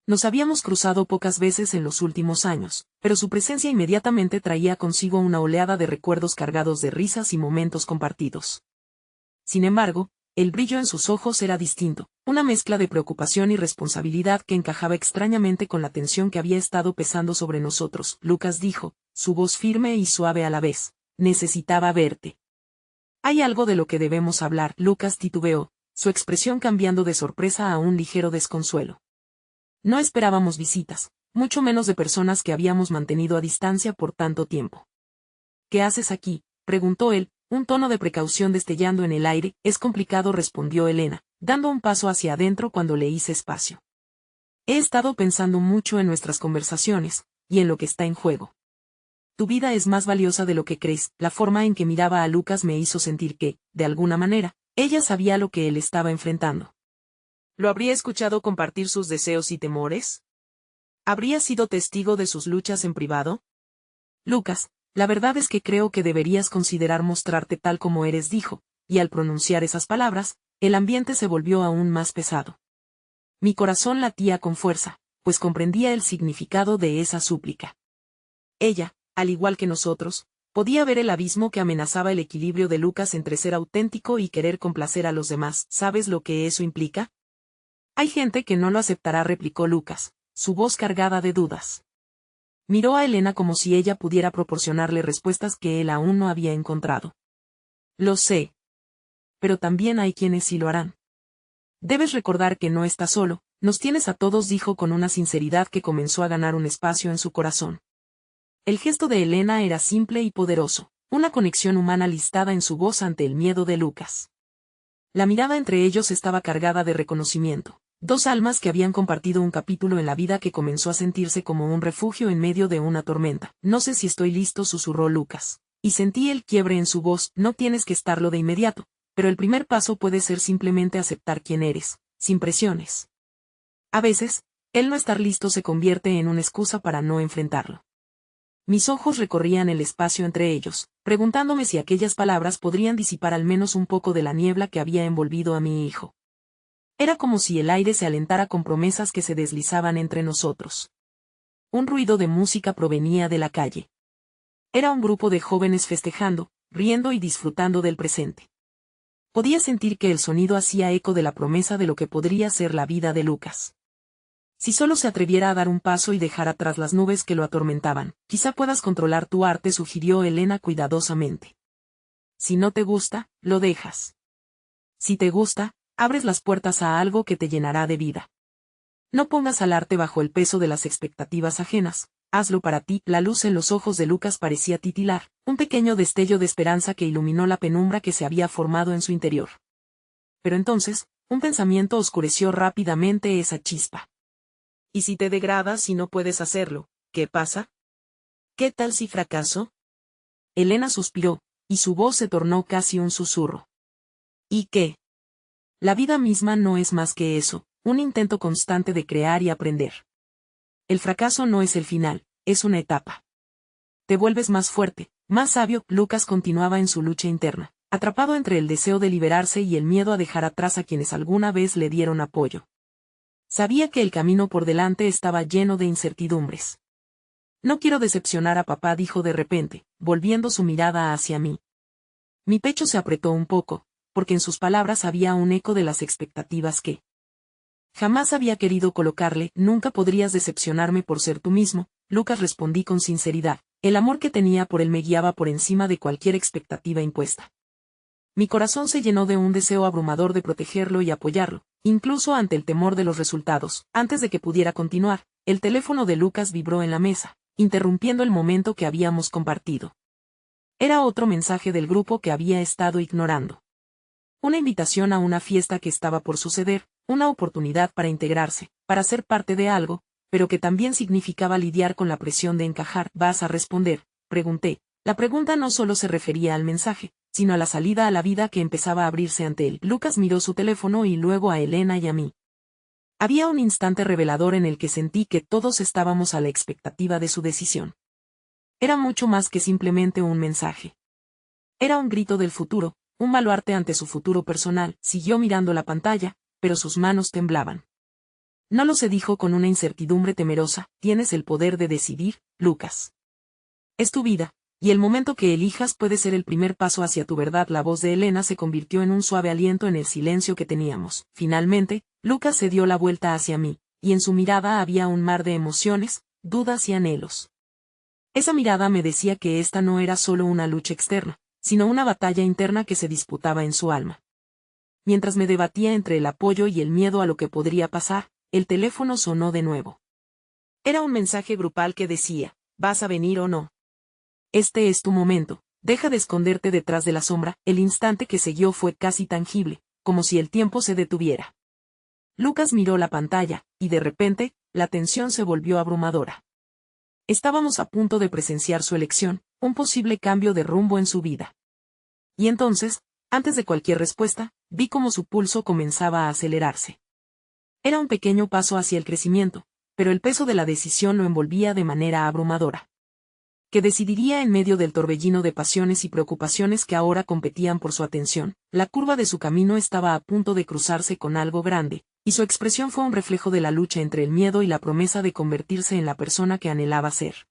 Nos habíamos cruzado pocas veces en los últimos años, pero su presencia inmediatamente traía consigo una oleada de recuerdos cargados de risas y momentos compartidos. Sin embargo, el brillo en sus ojos era distinto, una mezcla de preocupación y responsabilidad que encajaba extrañamente con la tensión que había estado pesando sobre nosotros. Lucas dijo, su voz firme y suave a la vez, necesitaba verte. Hay algo de lo que debemos hablar. Lucas titubeó, su expresión cambiando de sorpresa a un ligero desconsuelo. No esperábamos visitas, mucho menos de personas que habíamos mantenido a distancia por tanto tiempo. ¿Qué haces aquí?, preguntó él, un tono de precaución destellando en el aire. Es complicado, respondió Elena, dando un paso hacia adentro cuando le hice espacio. He estado pensando mucho en nuestras conversaciones, y en lo que está en juego. Tu vida es más valiosa de lo que crees. La forma en que miraba a Lucas me hizo sentir que, de alguna manera, ella sabía lo que él estaba enfrentando. ¿Lo habría escuchado compartir sus deseos y temores? ¿Habría sido testigo de sus luchas en privado? Lucas, la verdad es que creo que deberías considerar mostrarte tal como eres, dijo, y al pronunciar esas palabras, el ambiente se volvió aún más pesado. Mi corazón latía con fuerza, pues comprendía el significado de esa súplica. Ella, al igual que nosotros, podía ver el abismo que amenazaba el equilibrio de Lucas entre ser auténtico y querer complacer a los demás. ¿Sabes lo que eso implica? Hay gente que no lo aceptará, replicó Lucas, su voz cargada de dudas. Miró a Elena como si ella pudiera proporcionarle respuestas que él aún no había encontrado. Lo sé. Pero también hay quienes sí lo harán. Debes recordar que no estás solo, nos tienes a todos, dijo con una sinceridad que comenzó a ganar un espacio en su corazón. El gesto de Elena era simple y poderoso, una conexión humana listada en su voz ante el miedo de Lucas. La mirada entre ellos estaba cargada de reconocimiento. Dos almas que habían compartido un capítulo en la vida que comenzó a sentirse como un refugio en medio de una tormenta. No sé si estoy listo, susurró Lucas. Y sentí el quiebre en su voz. No tienes que estarlo de inmediato, pero el primer paso puede ser simplemente aceptar quién eres, sin presiones. A veces, el no estar listo se convierte en una excusa para no enfrentarlo. Mis ojos recorrían el espacio entre ellos, preguntándome si aquellas palabras podrían disipar al menos un poco de la niebla que había envolvido a mi hijo. Era como si el aire se alentara con promesas que se deslizaban entre nosotros. Un ruido de música provenía de la calle. Era un grupo de jóvenes festejando, riendo y disfrutando del presente. Podía sentir que el sonido hacía eco de la promesa de lo que podría ser la vida de Lucas. Si solo se atreviera a dar un paso y dejar atrás las nubes que lo atormentaban, quizá puedas controlar tu arte, sugirió Elena cuidadosamente. Si no te gusta, lo dejas. Si te gusta, abres las puertas a algo que te llenará de vida. No pongas al arte bajo el peso de las expectativas ajenas, hazlo para ti. La luz en los ojos de Lucas parecía titilar, un pequeño destello de esperanza que iluminó la penumbra que se había formado en su interior. Pero entonces, un pensamiento oscureció rápidamente esa chispa. ¿Y si te degradas y no puedes hacerlo, qué pasa? ¿Qué tal si fracaso? Elena suspiró, y su voz se tornó casi un susurro. ¿Y qué? La vida misma no es más que eso, un intento constante de crear y aprender. El fracaso no es el final, es una etapa. Te vuelves más fuerte, más sabio. Lucas continuaba en su lucha interna, atrapado entre el deseo de liberarse y el miedo a dejar atrás a quienes alguna vez le dieron apoyo. Sabía que el camino por delante estaba lleno de incertidumbres. No quiero decepcionar a papá, dijo de repente, volviendo su mirada hacia mí. Mi pecho se apretó un poco, porque en sus palabras había un eco de las expectativas que jamás había querido colocarle. Nunca podrías decepcionarme por ser tú mismo, Lucas, respondí con sinceridad. El amor que tenía por él me guiaba por encima de cualquier expectativa impuesta. Mi corazón se llenó de un deseo abrumador de protegerlo y apoyarlo, incluso ante el temor de los resultados. Antes de que pudiera continuar, el teléfono de Lucas vibró en la mesa, interrumpiendo el momento que habíamos compartido. Era otro mensaje del grupo que había estado ignorando. Una invitación a una fiesta que estaba por suceder, una oportunidad para integrarse, para ser parte de algo, pero que también significaba lidiar con la presión de encajar. ¿Vas a responder?, pregunté. La pregunta no solo se refería al mensaje, sino a la salida a la vida que empezaba a abrirse ante él. Lucas miró su teléfono y luego a Elena y a mí. Había un instante revelador en el que sentí que todos estábamos a la expectativa de su decisión. Era mucho más que simplemente un mensaje. Era un grito del futuro, un baluarte ante su futuro personal. Siguió mirando la pantalla, pero sus manos temblaban. No lo sé, dijo con una incertidumbre temerosa. Tienes el poder de decidir, Lucas. Es tu vida, y el momento que elijas puede ser el primer paso hacia tu verdad. La voz de Elena se convirtió en un suave aliento en el silencio que teníamos. Finalmente, Lucas se dio la vuelta hacia mí, y en su mirada había un mar de emociones, dudas y anhelos. Esa mirada me decía que esta no era solo una lucha externa, sino una batalla interna que se disputaba en su alma. Mientras me debatía entre el apoyo y el miedo a lo que podría pasar, el teléfono sonó de nuevo. Era un mensaje grupal que decía: ¿vas a venir o no? Este es tu momento, deja de esconderte detrás de la sombra. El instante que siguió fue casi tangible, como si el tiempo se detuviera. Lucas miró la pantalla, y de repente, la tensión se volvió abrumadora. Estábamos a punto de presenciar su elección, un posible cambio de rumbo en su vida. Y entonces, antes de cualquier respuesta, vi cómo su pulso comenzaba a acelerarse. Era un pequeño paso hacia el crecimiento, pero el peso de la decisión lo envolvía de manera abrumadora. ¿Qué decidiría en medio del torbellino de pasiones y preocupaciones que ahora competían por su atención? La curva de su camino estaba a punto de cruzarse con algo grande, y su expresión fue un reflejo de la lucha entre el miedo y la promesa de convertirse en la persona que anhelaba ser.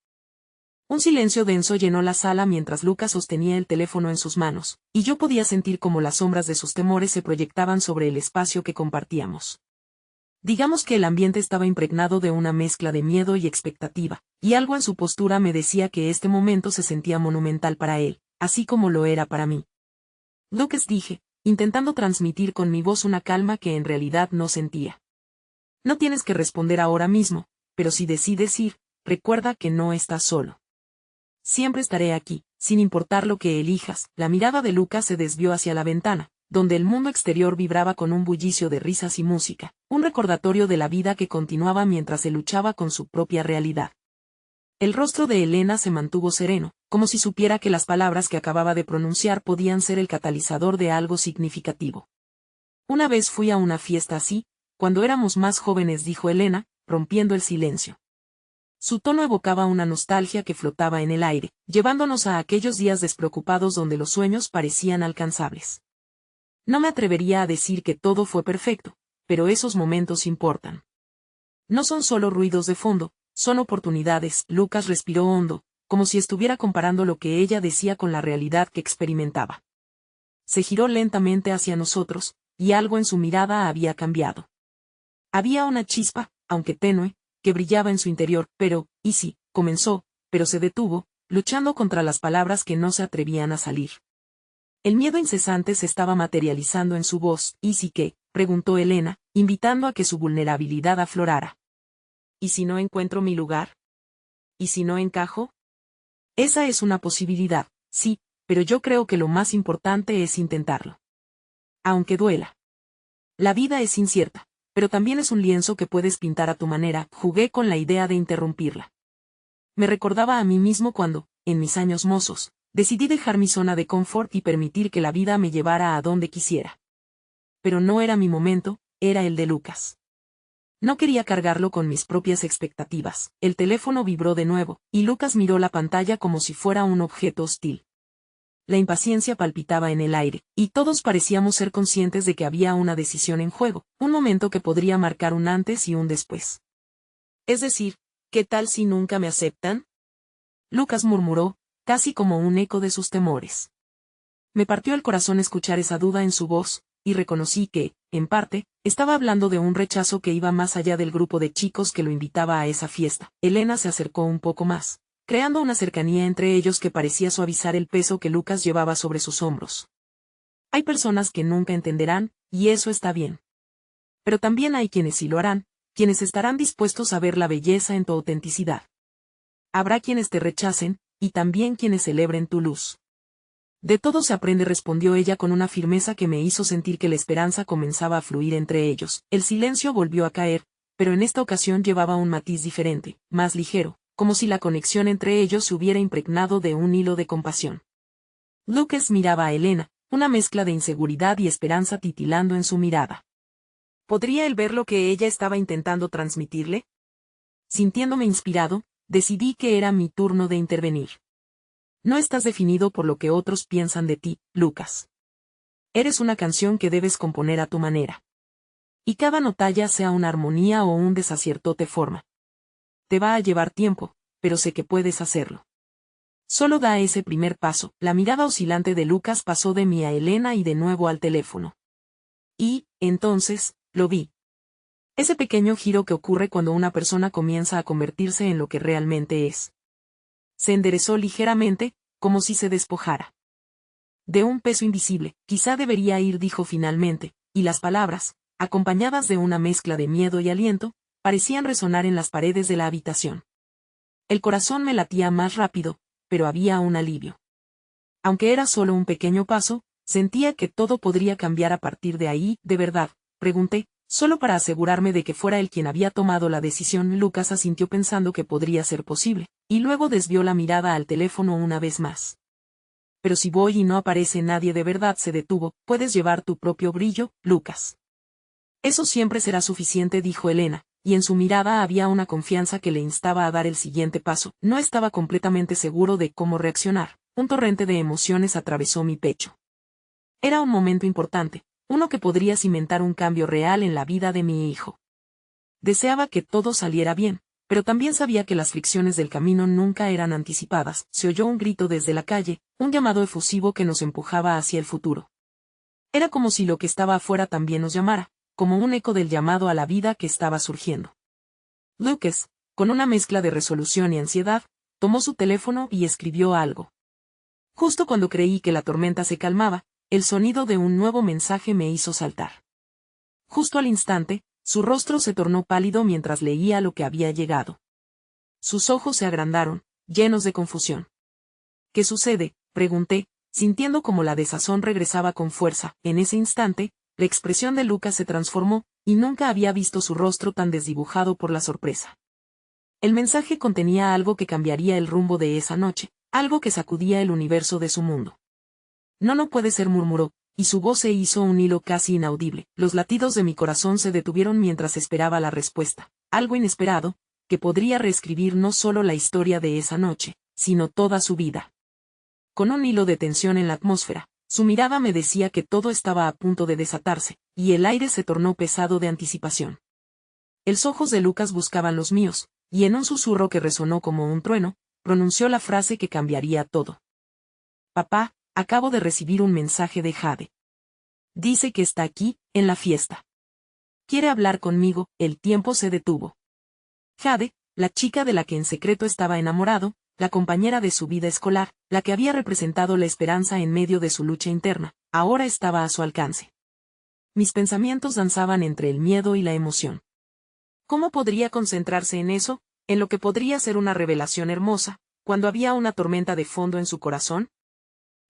Un silencio denso llenó la sala mientras Lucas sostenía el teléfono en sus manos, y yo podía sentir cómo las sombras de sus temores se proyectaban sobre el espacio que compartíamos. Digamos que el ambiente estaba impregnado de una mezcla de miedo y expectativa, y algo en su postura me decía que este momento se sentía monumental para él, así como lo era para mí. Lucas, dije, intentando transmitir con mi voz una calma que en realidad no sentía. No tienes que responder ahora mismo, pero si decides ir, recuerda que no estás solo. Siempre estaré aquí, sin importar lo que elijas. La mirada de Lucas se desvió hacia la ventana, donde el mundo exterior vibraba con un bullicio de risas y música, un recordatorio de la vida que continuaba mientras se luchaba con su propia realidad. El rostro de Elena se mantuvo sereno, como si supiera que las palabras que acababa de pronunciar podían ser el catalizador de algo significativo. Una vez fui a una fiesta así, cuando éramos más jóvenes, dijo Elena, rompiendo el silencio. Su tono evocaba una nostalgia que flotaba en el aire, llevándonos a aquellos días despreocupados donde los sueños parecían alcanzables. No me atrevería a decir que todo fue perfecto, pero esos momentos importan. No son solo ruidos de fondo, son oportunidades. Lucas respiró hondo, como si estuviera comparando lo que ella decía con la realidad que experimentaba. Se giró lentamente hacia nosotros, y algo en su mirada había cambiado. Había una chispa, aunque tenue, que brillaba en su interior. ¿Y sí? Comenzó, pero se detuvo, luchando contra las palabras que no se atrevían a salir. El miedo incesante se estaba materializando en su voz. ¿Y sí qué? preguntó Elena, invitando a que su vulnerabilidad aflorara. ¿Y si no encuentro mi lugar? ¿Y si no encajo? Esa es una posibilidad, sí, pero yo creo que lo más importante es intentarlo. Aunque duela. La vida es incierta, pero también es un lienzo que puedes pintar a tu manera. Jugué con la idea de interrumpirla. Me recordaba a mí mismo cuando, en mis años mozos, decidí dejar mi zona de confort y permitir que la vida me llevara a donde quisiera. Pero no era mi momento, era el de Lucas. No quería cargarlo con mis propias expectativas. El teléfono vibró de nuevo, y Lucas miró la pantalla como si fuera un objeto hostil. La impaciencia palpitaba en el aire, y todos parecíamos ser conscientes de que había una decisión en juego, un momento que podría marcar un antes y un después. Es decir, ¿qué tal si nunca me aceptan? Lucas murmuró, casi como un eco de sus temores. Me partió el corazón escuchar esa duda en su voz, y reconocí que, en parte, estaba hablando de un rechazo que iba más allá del grupo de chicos que lo invitaba a esa fiesta. Elena se acercó un poco más, creando una cercanía entre ellos que parecía suavizar el peso que Lucas llevaba sobre sus hombros. Hay personas que nunca entenderán, y eso está bien. Pero también hay quienes sí lo harán, quienes estarán dispuestos a ver la belleza en tu autenticidad. Habrá quienes te rechacen, y también quienes celebren tu luz. De todo se aprende, respondió ella con una firmeza que me hizo sentir que la esperanza comenzaba a fluir entre ellos. El silencio volvió a caer, pero en esta ocasión llevaba un matiz diferente, más ligero, como si la conexión entre ellos se hubiera impregnado de un hilo de compasión. Lucas miraba a Elena, una mezcla de inseguridad y esperanza titilando en su mirada. ¿Podría él ver lo que ella estaba intentando transmitirle? Sintiéndome inspirado, decidí que era mi turno de intervenir. No estás definido por lo que otros piensan de ti, Lucas. Eres una canción que debes componer a tu manera. Y cada nota, ya sea una armonía o un desacierto, te forma. Te va a llevar tiempo, pero sé que puedes hacerlo. Solo da ese primer paso. La mirada oscilante de Lucas pasó de mí a Elena y de nuevo al teléfono. Y, entonces, lo vi. Ese pequeño giro que ocurre cuando una persona comienza a convertirse en lo que realmente es. Se enderezó ligeramente, como si se despojara de un peso invisible. Quizá debería ir, dijo finalmente, y las palabras, acompañadas de una mezcla de miedo y aliento, parecían resonar en las paredes de la habitación. El corazón me latía más rápido, pero había un alivio. Aunque era solo un pequeño paso, sentía que todo podría cambiar a partir de ahí. ¿De verdad?, pregunté, solo para asegurarme de que fuera él quien había tomado la decisión. Lucas asintió pensando que podría ser posible, y luego desvió la mirada al teléfono una vez más. Pero si voy y no aparece nadie, de verdad, se detuvo. Puedes llevar tu propio brillo, Lucas. Eso siempre será suficiente, dijo Elena, y en su mirada había una confianza que le instaba a dar el siguiente paso. No estaba completamente seguro de cómo reaccionar. Un torrente de emociones atravesó mi pecho. Era un momento importante, uno que podría cimentar un cambio real en la vida de mi hijo. Deseaba que todo saliera bien, pero también sabía que las fricciones del camino nunca eran anticipadas. Se oyó un grito desde la calle, un llamado efusivo que nos empujaba hacia el futuro. Era como si lo que estaba afuera también nos llamara, como un eco del llamado a la vida que estaba surgiendo. Lucas, con una mezcla de resolución y ansiedad, tomó su teléfono y escribió algo. Justo cuando creí que la tormenta se calmaba, el sonido de un nuevo mensaje me hizo saltar. Justo al instante, su rostro se tornó pálido mientras leía lo que había llegado. Sus ojos se agrandaron, llenos de confusión. ¿Qué sucede?, pregunté, sintiendo como la desazón regresaba con fuerza. En ese instante, la expresión de Lucas se transformó, y nunca había visto su rostro tan desdibujado por la sorpresa. El mensaje contenía algo que cambiaría el rumbo de esa noche, algo que sacudía el universo de su mundo. No puede ser, murmuró, y su voz se hizo un hilo casi inaudible. Los latidos de mi corazón se detuvieron mientras esperaba la respuesta. Algo inesperado, que podría reescribir no solo la historia de esa noche, sino toda su vida. Con un hilo de tensión en la atmósfera, su mirada me decía que todo estaba a punto de desatarse, y el aire se tornó pesado de anticipación. Los ojos de Lucas buscaban los míos, y en un susurro que resonó como un trueno, pronunció la frase que cambiaría todo. Papá, acabo de recibir un mensaje de Jade. Dice que está aquí, en la fiesta. Quiere hablar conmigo. El tiempo se detuvo. Jade, la chica de la que en secreto estaba enamorado, la compañera de su vida escolar, la que había representado la esperanza en medio de su lucha interna, ahora estaba a su alcance. Mis pensamientos danzaban entre el miedo y la emoción. ¿Cómo podría concentrarse en eso, en lo que podría ser una revelación hermosa, cuando había una tormenta de fondo en su corazón?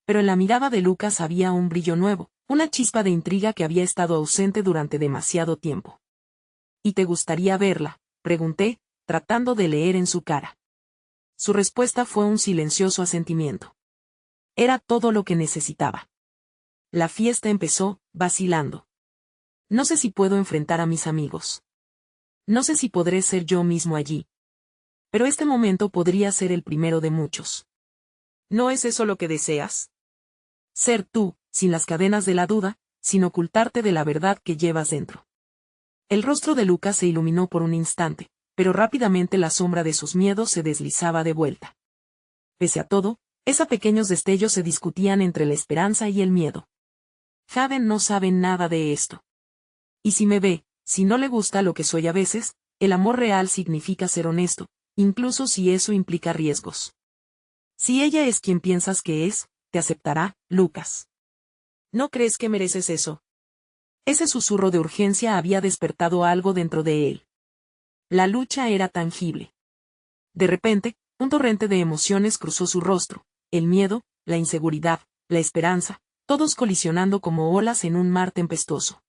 Pero en la mirada de Lucas había un brillo nuevo, una chispa de intriga que había estado ausente durante demasiado tiempo. ¿Y te gustaría verla?, pregunté, tratando de leer en su cara. Su respuesta fue un silencioso asentimiento. Era todo lo que necesitaba. La fiesta empezó, vacilando. No sé si puedo enfrentar a mis amigos. No sé si podré ser yo mismo allí. Pero este momento podría ser el primero de muchos. ¿No es eso lo que deseas? Ser tú, sin las cadenas de la duda, sin ocultarte de la verdad que llevas dentro. El rostro de Lucas se iluminó por un instante, pero rápidamente la sombra de sus miedos se deslizaba de vuelta. Pese a todo, esos pequeños destellos se discutían entre la esperanza y el miedo. Jaden no sabe nada de esto. Y si me ve, si no le gusta lo que soy a veces, el amor real significa ser honesto, incluso si eso implica riesgos. Si ella es quien piensas que es, te aceptará, Lucas. ¿No crees que mereces eso? Ese susurro de urgencia había despertado algo dentro de él. La lucha era tangible. De repente, un torrente de emociones cruzó su rostro, el miedo, la inseguridad, la esperanza, todos colisionando como olas en un mar tempestuoso.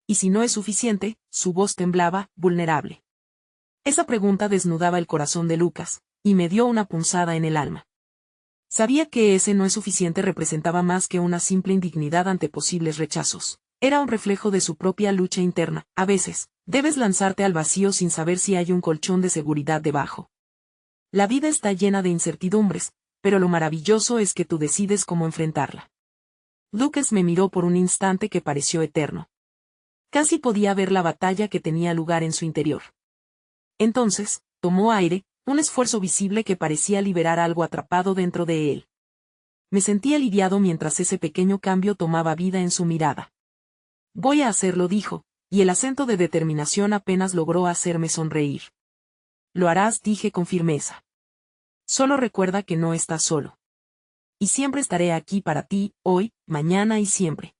Y si no es suficiente, su voz temblaba, vulnerable. Esa pregunta desnudaba el corazón de Lucas, y me dio una punzada en el alma. Sabía que ese no es suficiente representaba más que una simple indignidad ante posibles rechazos. Era un reflejo de su propia lucha interna. A veces, debes lanzarte al vacío sin saber si hay un colchón de seguridad debajo. La vida está llena de incertidumbres, pero lo maravilloso es que tú decides cómo enfrentarla. Lucas me miró por un instante que pareció eterno. Casi podía ver la batalla que tenía lugar en su interior. Entonces, tomó aire, un esfuerzo visible que parecía liberar algo atrapado dentro de él. Me sentí aliviado mientras ese pequeño cambio tomaba vida en su mirada. Voy a hacerlo, dijo, y el acento de determinación apenas logró hacerme sonreír. Lo harás, dije con firmeza. Solo recuerda que no estás solo. Y siempre estaré aquí para ti, hoy, mañana y siempre.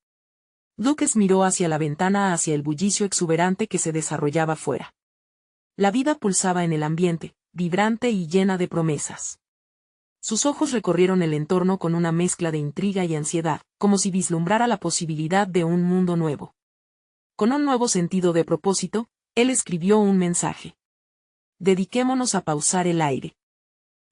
Lucas miró hacia la ventana, hacia el bullicio exuberante que se desarrollaba fuera. La vida pulsaba en el ambiente, vibrante y llena de promesas. Sus ojos recorrieron el entorno con una mezcla de intriga y ansiedad, como si vislumbrara la posibilidad de un mundo nuevo. Con un nuevo sentido de propósito, él escribió un mensaje. Dediquémonos a pausar el aire.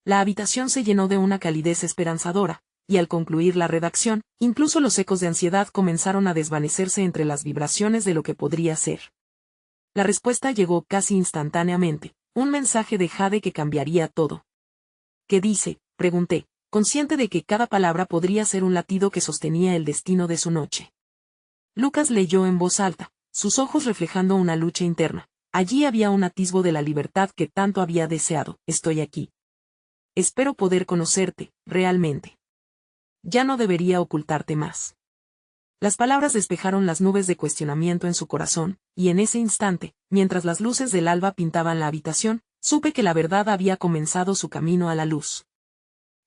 La habitación se llenó de una calidez esperanzadora, y al concluir la redacción, incluso los ecos de ansiedad comenzaron a desvanecerse entre las vibraciones de lo que podría ser. La respuesta llegó casi instantáneamente, un mensaje de Jade que cambiaría todo. ¿Qué dice?, pregunté, consciente de que cada palabra podría ser un latido que sostenía el destino de su noche. Lucas leyó en voz alta, sus ojos reflejando una lucha interna. Allí había un atisbo de la libertad que tanto había deseado. Estoy aquí. Espero poder conocerte, realmente. Ya no debería ocultarte más. Las palabras despejaron las nubes de cuestionamiento en su corazón, y en ese instante, mientras las luces del alba pintaban la habitación, supe que la verdad había comenzado su camino a la luz.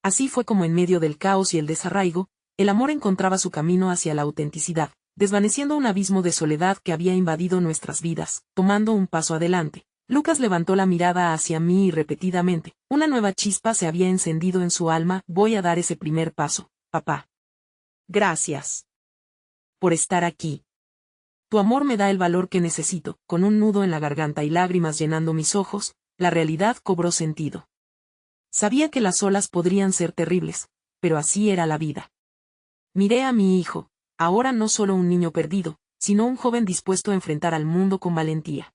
Así fue como en medio del caos y el desarraigo, el amor encontraba su camino hacia la autenticidad, desvaneciendo un abismo de soledad que había invadido nuestras vidas. Tomando un paso adelante, Lucas levantó la mirada hacia mí y repetidamente, una nueva chispa se había encendido en su alma. Voy a dar ese primer paso, papá. Gracias por estar aquí. Tu amor me da el valor que necesito. Con un nudo en la garganta y lágrimas llenando mis ojos, la realidad cobró sentido. Sabía que las olas podrían ser terribles, pero así era la vida. Miré a mi hijo, ahora no solo un niño perdido, sino un joven dispuesto a enfrentar al mundo con valentía.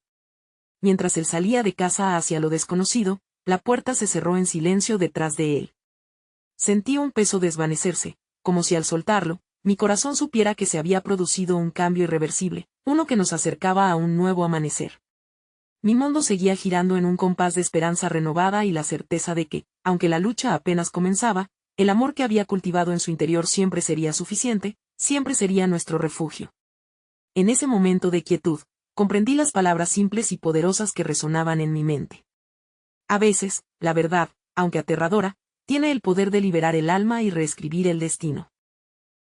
Mientras él salía de casa hacia lo desconocido, la puerta se cerró en silencio detrás de él. Sentí un peso desvanecerse, como si al soltarlo, mi corazón supiera que se había producido un cambio irreversible, uno que nos acercaba a un nuevo amanecer. Mi mundo seguía girando en un compás de esperanza renovada y la certeza de que, aunque la lucha apenas comenzaba, el amor que había cultivado en su interior siempre sería suficiente, siempre sería nuestro refugio. En ese momento de quietud, comprendí las palabras simples y poderosas que resonaban en mi mente. A veces, la verdad, aunque aterradora, tiene el poder de liberar el alma y reescribir el destino.